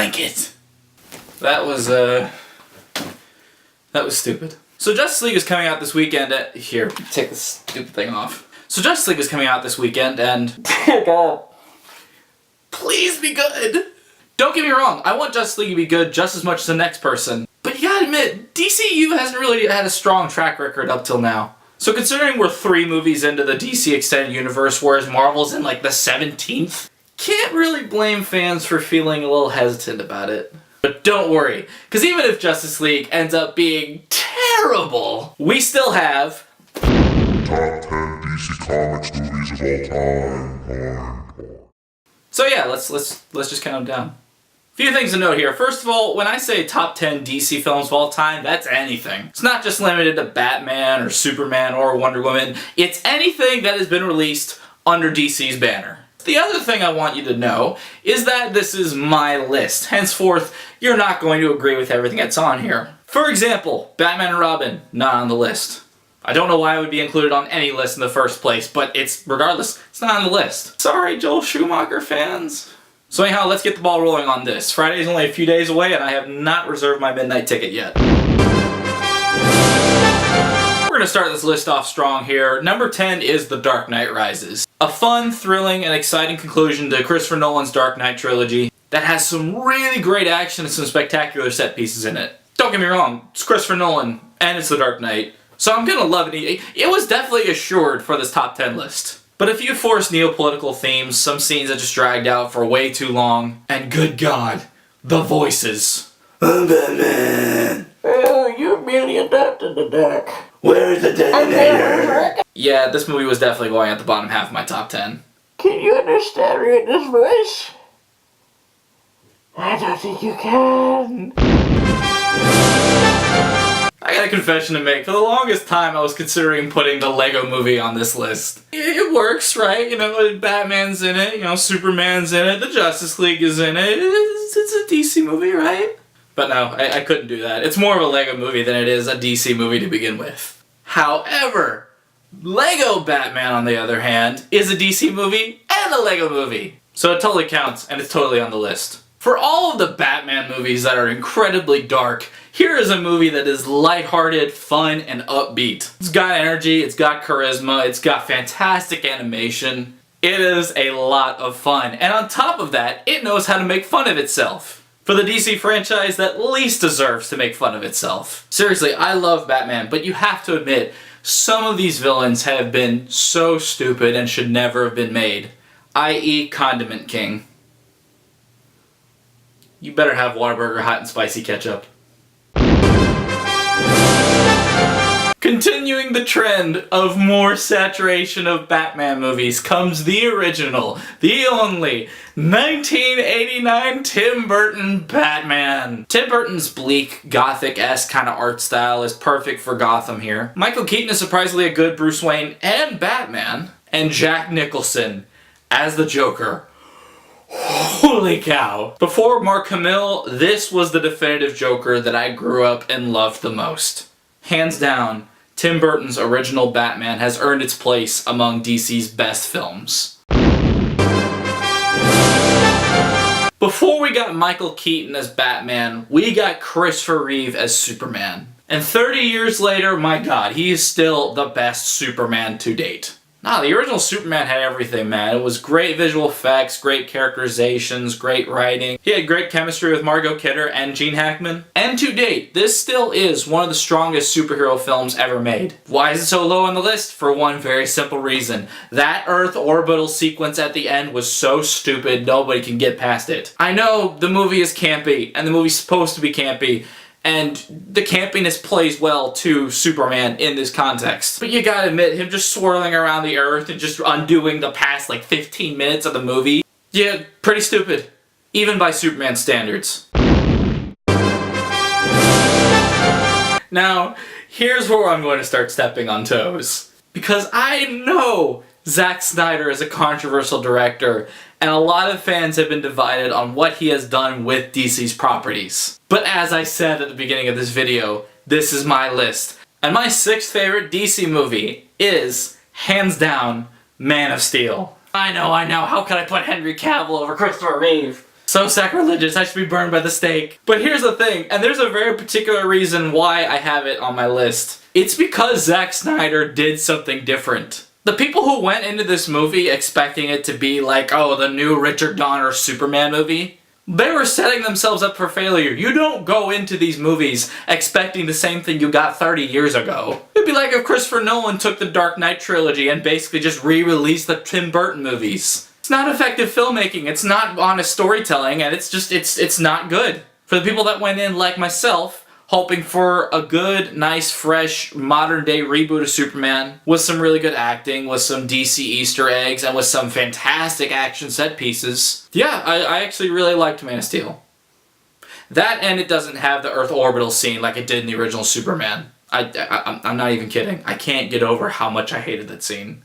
blanket. That was stupid. So Justice League is coming out this weekend here, take this stupid thing off. So Justice League is coming out this weekend and dear God, please be good. Don't get me wrong, I want Justice League to be good just as much as the next person. But you gotta admit, DCU hasn't really had a strong track record up till now. So considering we're 3 movies into the DC Extended Universe, whereas Marvel's in like the 17th, can't really blame fans for feeling a little hesitant about it. But don't worry, because even if Justice League ends up being terrible, we still have Top 10 DC Comics movies of all time. So yeah, let's just count them down. Few things to note here. First of all, when I say top 10 DC films of all time, that's anything. It's not just limited to Batman or Superman or Wonder Woman. It's anything that has been released under DC's banner. The other thing I want you to know is that this is my list. Henceforth, you're not going to agree with everything that's on here. For example, Batman and Robin, not on the list. I don't know why it would be included on any list in the first place, but regardless, it's not on the list. Sorry, Joel Schumacher fans. So anyhow, let's get the ball rolling on this. Friday's only a few days away and I have not reserved my midnight ticket yet. We're gonna start this list off strong here. Number 10 is The Dark Knight Rises. A fun, thrilling, and exciting conclusion to Christopher Nolan's Dark Knight trilogy that has some really great action and some spectacular set pieces in it. Don't get me wrong, it's Christopher Nolan and it's The Dark Knight, so I'm gonna love it. It was definitely assured for this top 10 list. But a few forced neo-political themes, some scenes that just dragged out for way too long, and good God, the voices. I'm Batman! Oh, you really adapted the deck. Where's the detonator? Yeah, this movie was definitely going at the bottom half of my top 10. Can you understand me in this voice? I don't think you can. I got a confession to make. For the longest time, I was considering putting the Lego Movie on this list. It works, right? You know, Batman's in it, you know, Superman's in it, the Justice League is in it. It's a DC movie, right? But no, I couldn't do that. It's more of a Lego Movie than it is a DC movie to begin with. However, Lego Batman, on the other hand, is a DC movie and a Lego movie. So it totally counts, and it's totally on the list. For all of the Batman movies that are incredibly dark, here is a movie that is lighthearted, fun, and upbeat. It's got energy, it's got charisma, it's got fantastic animation. It is a lot of fun. And on top of that, it knows how to make fun of itself. For the DC franchise that least deserves to make fun of itself. Seriously, I love Batman, but you have to admit, some of these villains have been so stupid and should never have been made. I.e. Condiment King. You better have Whataburger hot and spicy ketchup. Continuing the trend of more saturation of Batman movies comes the original, the only, 1989 Tim Burton Batman. Tim Burton's bleak, gothic-esque kind of art style is perfect for Gotham here. Michael Keaton is surprisingly a good Bruce Wayne and Batman. And Jack Nicholson as the Joker. Holy cow. Before Mark Hamill, this was the definitive Joker that I grew up and loved the most. Hands down, Tim Burton's original Batman has earned its place among DC's best films. Before we got Michael Keaton as Batman, we got Christopher Reeve as Superman. And 30 years later, my God, he is still the best Superman to date. Nah, the original Superman had everything, man. It was great visual effects, great characterizations, great writing. He had great chemistry with Margot Kidder and Gene Hackman. And to date, this still is one of the strongest superhero films ever made. Why is it so low on the list? For one very simple reason. That Earth orbital sequence at the end was so stupid, nobody can get past it. I know the movie is campy, and the movie's supposed to be campy, and the campiness plays well to Superman in this context. But you gotta admit, him just swirling around the Earth and just undoing the past like 15 minutes of the movie, yeah, pretty stupid. Even by Superman standards. Now, here's where I'm going to start stepping on toes. Because I know Zack Snyder is a controversial director, and a lot of fans have been divided on what he has done with DC's properties. But as I said at the beginning of this video, this is my list. And my 6th favorite DC movie is, hands down, Man of Steel. I know, how could I put Henry Cavill over Christopher Reeve? So sacrilegious, I should be burned by the stake. But here's the thing, and there's a very particular reason why I have it on my list. It's because Zack Snyder did something different. The people who went into this movie expecting it to be like, oh, the new Richard Donner Superman movie, they were setting themselves up for failure. You don't go into these movies expecting the same thing you got 30 years ago. It'd be like if Christopher Nolan took the Dark Knight trilogy and basically just re-released the Tim Burton movies. It's not effective filmmaking, it's not honest storytelling, and it's not good. For the people that went in, like myself, hoping for a good, nice, fresh, modern-day reboot of Superman with some really good acting, with some DC Easter eggs, and with some fantastic action set pieces. Yeah, I actually really liked Man of Steel. That, and it doesn't have the Earth orbital scene like it did in the original Superman. I'm not even kidding. I can't get over how much I hated that scene.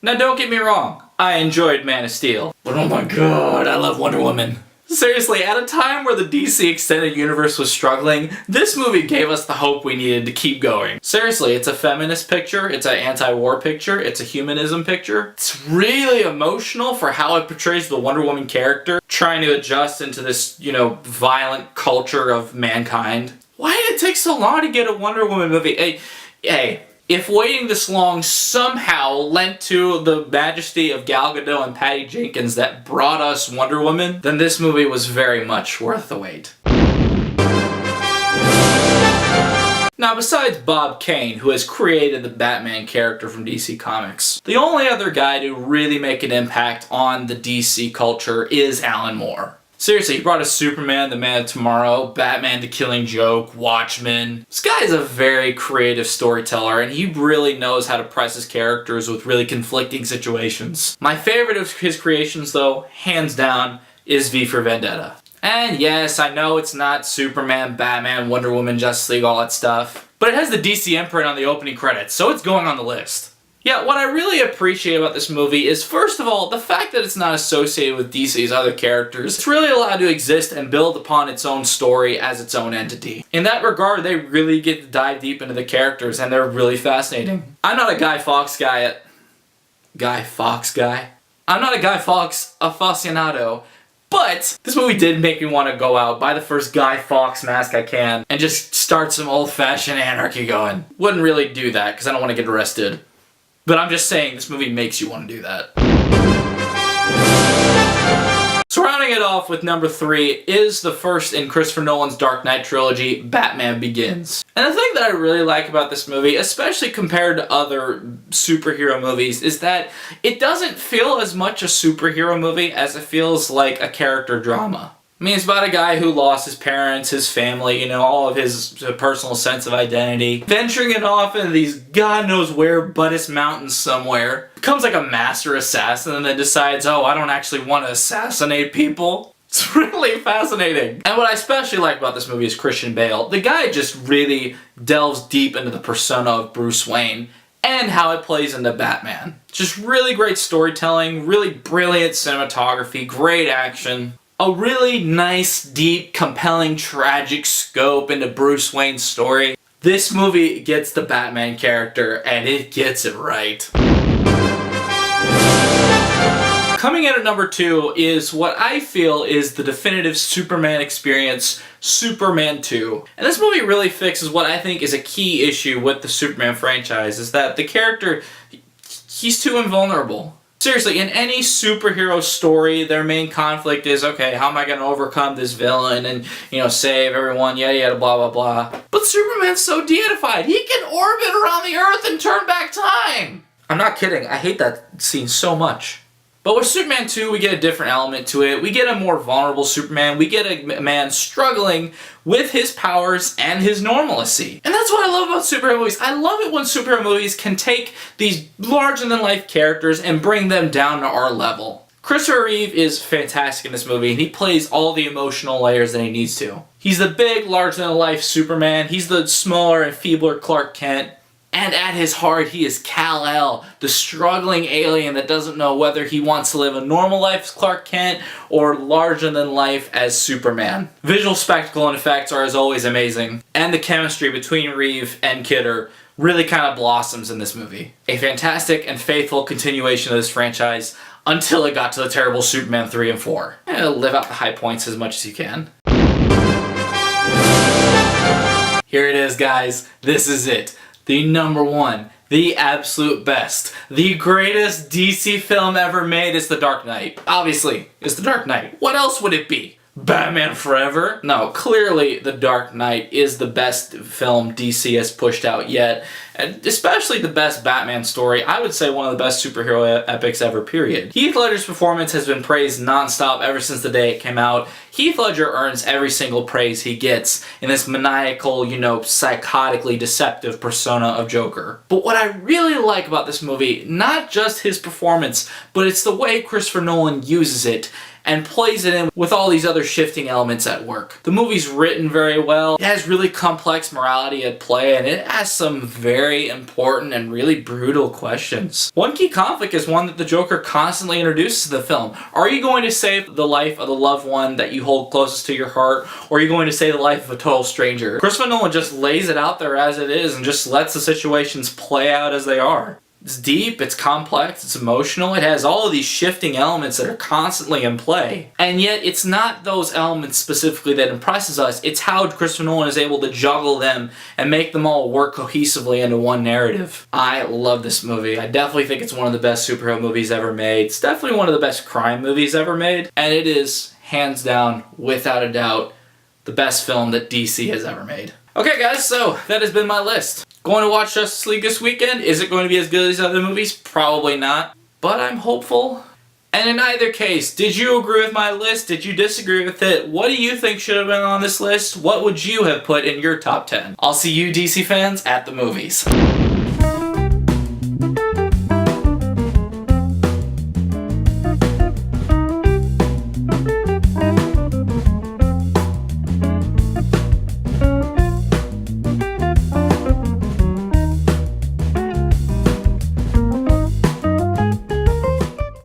Now don't get me wrong, I enjoyed Man of Steel. But oh my god, I love Wonder Woman. Seriously, at a time where the DC Extended Universe was struggling, this movie gave us the hope we needed to keep going. Seriously, it's a feminist picture, it's an anti-war picture, it's a humanism picture. It's really emotional for how it portrays the Wonder Woman character, trying to adjust into this, violent culture of mankind. Why did it take so long to get a Wonder Woman movie? Hey, if waiting this long somehow lent to the majesty of Gal Gadot and Patty Jenkins that brought us Wonder Woman, then this movie was very much worth the wait. Now, besides Bob Kane, who has created the Batman character from DC Comics, the only other guy to really make an impact on the DC culture is Alan Moore. Seriously, he brought us Superman, The Man of Tomorrow, Batman The Killing Joke, Watchmen. This guy is a very creative storyteller, and he really knows how to press his characters with really conflicting situations. My favorite of his creations, though, hands down, is V for Vendetta. And yes, I know it's not Superman, Batman, Wonder Woman, Justice League, all that stuff, but it has the DC imprint on the opening credits, so it's going on the list. Yeah, what I really appreciate about this movie is, first of all, the fact that it's not associated with DC's other characters. It's really allowed to exist and build upon its own story as its own entity. In that regard, they really get to dive deep into the characters, and they're really fascinating. I'm not a Guy Fawkes guy. I'm not a Guy Fawkes aficionado, but this movie did make me want to go out, buy the first Guy Fawkes mask I can, and just start some old-fashioned anarchy going. Wouldn't really do that, because I don't want to get arrested. But I'm just saying, this movie makes you want to do that. So rounding it off with number 3 is the first in Christopher Nolan's Dark Knight trilogy, Batman Begins. And the thing that I really like about this movie, especially compared to other superhero movies, is that it doesn't feel as much a superhero movie as it feels like a character drama. I mean, it's about a guy who lost his parents, his family, all of his personal sense of identity, venturing it off into these God knows where Buddhist mountains somewhere, becomes like a master assassin and then decides, oh, I don't actually want to assassinate people. It's really fascinating. And what I especially like about this movie is Christian Bale. The guy just really delves deep into the persona of Bruce Wayne and how it plays into Batman. Just really great storytelling, really brilliant cinematography, great action. A really nice, deep, compelling, tragic scope into Bruce Wayne's story. This movie gets the Batman character, and it gets it right. Coming in at number 2 is what I feel is the definitive Superman experience, Superman 2. And this movie really fixes what I think is a key issue with the Superman franchise, is that the character, he's too invulnerable. Seriously, in any superhero story, their main conflict is, okay, how am I going to overcome this villain and, save everyone, yada yada, blah blah blah. But Superman's so deified, he can orbit around the Earth and turn back time! I'm not kidding, I hate that scene so much. But with Superman 2, we get a different element to it. We get a more vulnerable Superman. We get a man struggling with his powers and his normalcy. And that's what I love about superhero movies. I love it when superhero movies can take these larger-than-life characters and bring them down to our level. Christopher Reeve is fantastic in this movie, and he plays all the emotional layers that he needs to. He's the big, larger-than-life Superman. He's the smaller and feebler Clark Kent. And at his heart, he is Kal-El, the struggling alien that doesn't know whether he wants to live a normal life as Clark Kent or larger than life as Superman. Visual spectacle and effects are as always amazing, and the chemistry between Reeve and Kidder really kind of blossoms in this movie. A fantastic and faithful continuation of this franchise until it got to the terrible Superman 3 and 4. Live out the high points as much as you can. Here it is, guys. This is it. The number one, the absolute best, the greatest DC film ever made is The Dark Knight. Obviously, it's The Dark Knight. What else would it be? Batman Forever? No, clearly The Dark Knight is the best film DC has pushed out yet, and especially the best Batman story. I would say one of the best superhero epics ever, period. Heath Ledger's performance has been praised non-stop ever since the day it came out. Heath Ledger earns every single praise he gets in this maniacal, psychotically deceptive persona of Joker. But what I really like about this movie, not just his performance, but it's the way Christopher Nolan uses it and plays it in with all these other shifting elements at work. The movie's written very well, it has really complex morality at play, and it has some very important and really brutal questions. One key conflict is one that the Joker constantly introduces to the film. Are you going to save the life of the loved one that you hold closest to your heart, or are you going to save the life of a total stranger? Christopher Nolan just lays it out there as it is and just lets the situations play out as they are. It's deep, it's complex, it's emotional, it has all of these shifting elements that are constantly in play. And yet, it's not those elements specifically that impresses us, it's how Christopher Nolan is able to juggle them and make them all work cohesively into one narrative. I love this movie. I definitely think it's one of the best superhero movies ever made. It's definitely one of the best crime movies ever made. And it is, hands down, without a doubt, the best film that DC has ever made. Okay guys, so that has been my list. Going to watch Justice League this weekend. Is it going to be as good as other movies? Probably not. But I'm hopeful. And in either case, did you agree with my list? Did you disagree with it? What do you think should have been on this list? What would you have put in your top 10? I'll see you DC fans at the movies.